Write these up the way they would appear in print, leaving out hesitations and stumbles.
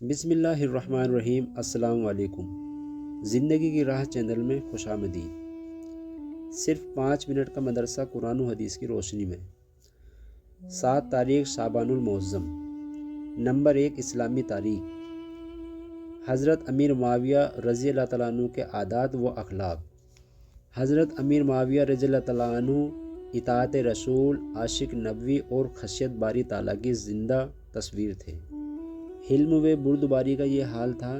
بسم اللہ الرحمن الرحیم۔ السلام علیکم۔ زندگی کی راہ چینل میں خوش آمدید۔ صرف 5 منٹ کا مدرسہ قرآن و حدیث کی روشنی میں۔ 7 تاریخ شعبان المعظم۔ نمبر 1 اسلامی تاریخ۔ حضرت امیر معاویہ رضی اللہ تعالیٰ عنہ کے عادات و اخلاق۔ حضرت امیر معاویہ رضی اللہ تعالیٰ عنہ اطاعت رسول، عاشق نبوی اور خشیت باری تعالیٰ کی زندہ تصویر تھے۔ حلم و بردباری کا یہ حال تھا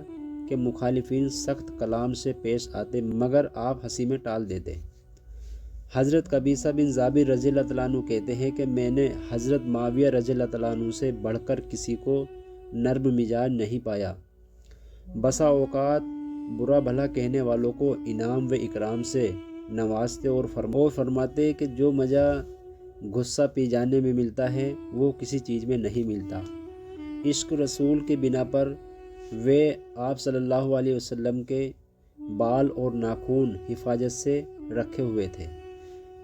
کہ مخالفین سخت کلام سے پیش آتے مگر آپ ہنسی میں ٹال دیتے۔ حضرت قبیصہ بن ظابر رضی اللہ تعالیٰ عنہ کہتے ہیں کہ میں نے حضرت معاویہ رضی اللہ تعالیٰ عنہ سے بڑھ کر کسی کو نرم مزاج نہیں پایا۔ بسا اوقات برا بھلا کہنے والوں کو انعام و اکرام سے نوازتے اور فرماتے کہ جو مزہ غصہ پی جانے میں ملتا ہے وہ کسی چیز میں نہیں ملتا۔ عشق رسول کے بنا پر وہ آپ صلی اللہ علیہ وسلم کے بال اور ناخن حفاظت سے رکھے ہوئے تھے،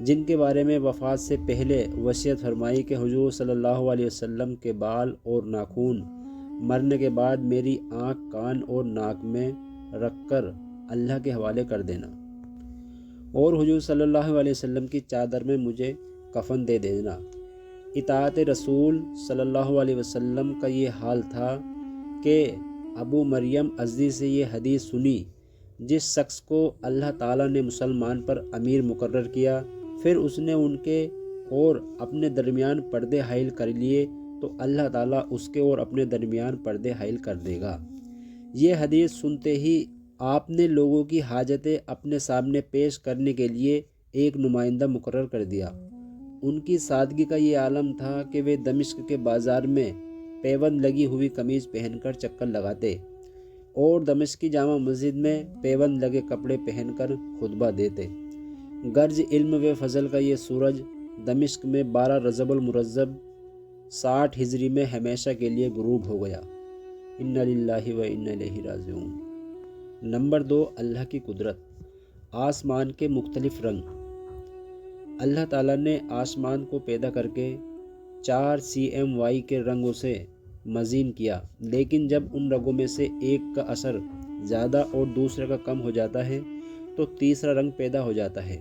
جن کے بارے میں وفات سے پہلے وصیت فرمائی کہ حضور صلی اللہ علیہ وسلم کے بال اور ناخن مرنے کے بعد میری آنکھ، کان اور ناک میں رکھ کر اللہ کے حوالے کر دینا، اور حضور صلی اللہ علیہ وسلم کی چادر میں مجھے کفن دے دینا۔ اطاعت رسول صلی اللہ علیہ وسلم کا یہ حال تھا کہ ابو مریم ازدی سے یہ حدیث سنی، جس شخص کو اللہ تعالیٰ نے مسلمان پر امیر مقرر کیا، پھر اس نے ان کے اور اپنے درمیان پردے حائل کر لیے تو اللہ تعالیٰ اس کے اور اپنے درمیان پردے حائل کر دے گا۔ یہ حدیث سنتے ہی آپ نے لوگوں کی حاجتیں اپنے سامنے پیش کرنے کے لیے ایک نمائندہ مقرر کر دیا۔ ان کی سادگی کا یہ عالم تھا کہ وہ دمشق کے بازار میں پیوند لگی ہوئی قمیض پہن کر چکر لگاتے اور دمشق کی جامع مسجد میں پیوند لگے کپڑے پہن کر خطبہ دیتے۔ گرج علم و فضل کا یہ سورج دمشق میں 12 رجب المرزب 60 ہجری میں ہمیشہ کے لیے غروب ہو گیا۔ انا للہ و انا الیہ راجعون۔ نمبر 2 اللہ کی قدرت۔ آسمان کے مختلف رنگ۔ اللہ تعالیٰ نے آسمان کو پیدا کر کے 4 CMY کے رنگوں سے مزین کیا، لیکن جب ان رنگوں میں سے ایک کا اثر زیادہ اور دوسرے کا کم ہو جاتا ہے تو تیسرا رنگ پیدا ہو جاتا ہے۔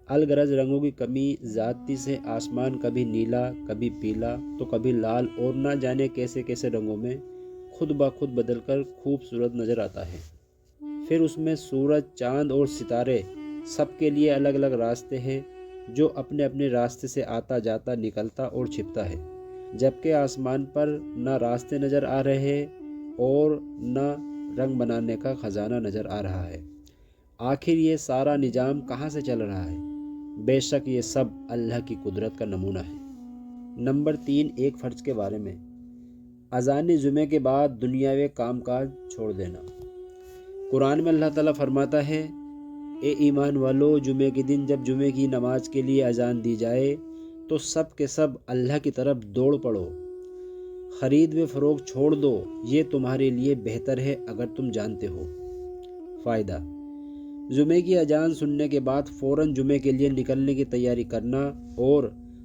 الغرض رنگوں کی کمی زیادتی سے آسمان کبھی نیلا، کبھی پیلا تو کبھی لال اور نہ جانے کیسے کیسے رنگوں میں خود بخود بدل کر خوبصورت نظر آتا ہے۔ پھر اس میں سورج، چاند اور ستارے سب کے لیے الگ الگ راستے ہیں، جو اپنے اپنے راستے سے آتا جاتا، نکلتا اور چھپتا ہے، جبکہ آسمان پر نہ راستے نظر آ رہے ہیں اور نہ رنگ بنانے کا خزانہ نظر آ رہا ہے۔ آخر یہ سارا نظام کہاں سے چل رہا ہے؟ بے شک یہ سب اللہ کی قدرت کا نمونہ ہے۔ نمبر 3 ایک فرض کے بارے میں۔ اذان جمعے کے بعد دنیاوی کام کاج چھوڑ دینا۔ قرآن میں اللہ تعالیٰ فرماتا ہے، اے ایمان والو، جمعے کے دن جب جمعے کی نماز کے لیے اذان دی جائے تو سب کے سب اللہ کی طرف دوڑ پڑو، خرید و فروخت چھوڑ دو، یہ تمہارے لیے بہتر ہے اگر تم جانتے ہو۔ فائدہ: جمعے کی اذان سننے کے بعد فوراً جمعے کے لیے نکلنے کی تیاری کرنا اور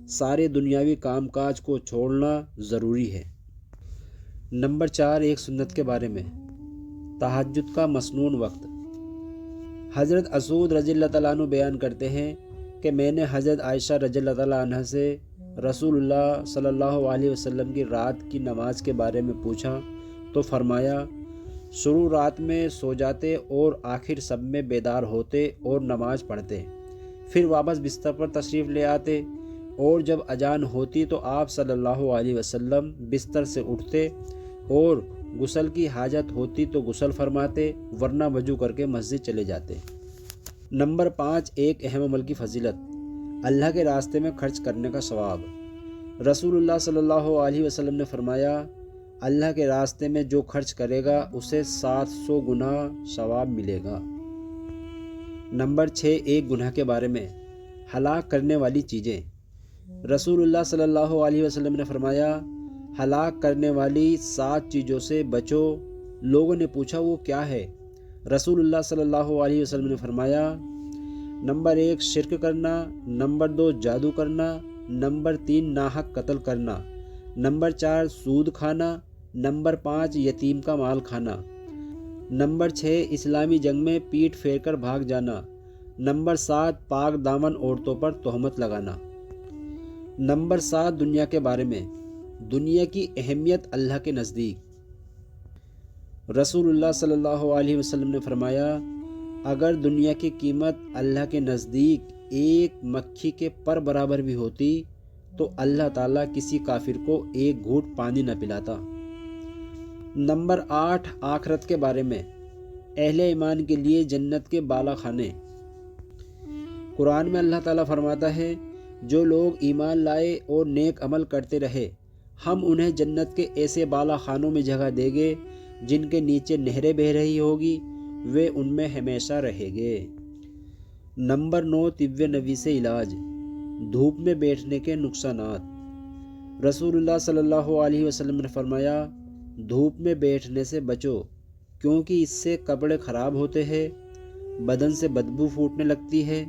سارے دنیاوی کام کاج کو چھوڑنا ضروری ہے۔ نمبر 4 ایک سنت کے بارے میں۔ تہجد کا مسنون وقت۔ حضرت اسود رضی اللہ تعالیٰ عنہ بیان کرتے ہیں کہ میں نے حضرت عائشہ رضی اللہ تعالیٰ عنہ سے رسول اللہ صلی اللہ علیہ وسلم کی رات کی نماز کے بارے میں پوچھا تو فرمایا، شروع رات میں سو جاتے اور آخر سب میں بیدار ہوتے اور نماز پڑھتے، پھر واپس بستر پر تشریف لے آتے، اور جب اذان ہوتی تو آپ صلی اللہ علیہ وسلم بستر سے اٹھتے اور غسل کی حاجت ہوتی تو غسل فرماتے، ورنہ وضو کر کے مسجد چلے جاتے۔ نمبر 5 ایک اہم عمل کی فضیلت۔ اللہ کے راستے میں خرچ کرنے کا ثواب۔ رسول اللہ صلی اللہ علیہ وسلم نے فرمایا، اللہ کے راستے میں جو خرچ کرے گا اسے 700 گنا ثواب ملے گا۔ نمبر 6 ایک گناہ کے بارے میں۔ ہلاک کرنے والی چیزیں۔ رسول اللہ صلی اللہ علیہ وسلم نے فرمایا، ہلاک کرنے والی 7 چیزوں سے بچو۔ لوگوں نے پوچھا وہ کیا ہے؟ رسول اللہ صلی اللہ علیہ وسلم نے فرمایا، نمبر 1 شرک کرنا، نمبر 2 جادو کرنا، نمبر 3 ناحق قتل کرنا، نمبر 4 سود کھانا، نمبر 5 یتیم کا مال کھانا، نمبر 6 اسلامی جنگ میں پیٹھ پھیر کر بھاگ جانا، نمبر 7 پاک دامن عورتوں پر تہمت لگانا۔ نمبر 7 دنیا کے بارے میں، دنیا کی اہمیت اللہ کے نزدیک۔ رسول اللہ صلی اللہ علیہ وسلم نے فرمایا، اگر دنیا کی قیمت اللہ کے نزدیک ایک مکھی کے پر برابر بھی ہوتی تو اللہ تعالیٰ کسی کافر کو ایک گھونٹ پانی نہ پلاتا۔ نمبر 8 آخرت کے بارے میں، اہل ایمان کے لیے جنت کے بالا خانے۔ قرآن میں اللہ تعالیٰ فرماتا ہے، جو لوگ ایمان لائے اور نیک عمل کرتے رہے ہم انہیں جنت کے ایسے بالا خانوں میں جگہ دیں گے جن کے نیچے نہریں بہہ رہی ہوگی، وہ ان میں ہمیشہ رہیں گے۔ نمبر 9 طب نبوی سے علاج، دھوپ میں بیٹھنے کے نقصانات۔ رسول اللہ صلی اللہ علیہ وسلم نے فرمایا، دھوپ میں بیٹھنے سے بچو کیونکہ اس سے کپڑے خراب ہوتے ہیں، بدن سے بدبو پھوٹنے لگتی ہے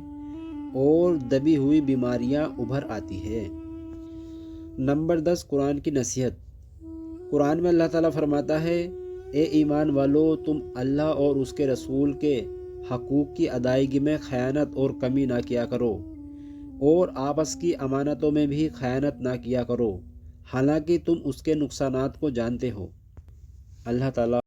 اور دبی ہوئی بیماریاں ابھر آتی ہیں۔ نمبر 10 قرآن کی نصیحت۔ قرآن میں اللہ تعالیٰ فرماتا ہے، اے ایمان والو، تم اللہ اور اس کے رسول کے حقوق کی ادائیگی میں خیانت اور کمی نہ کیا کرو اور آپس کی امانتوں میں بھی خیانت نہ کیا کرو، حالانکہ تم اس کے نقصانات کو جانتے ہو۔ اللہ تعالیٰ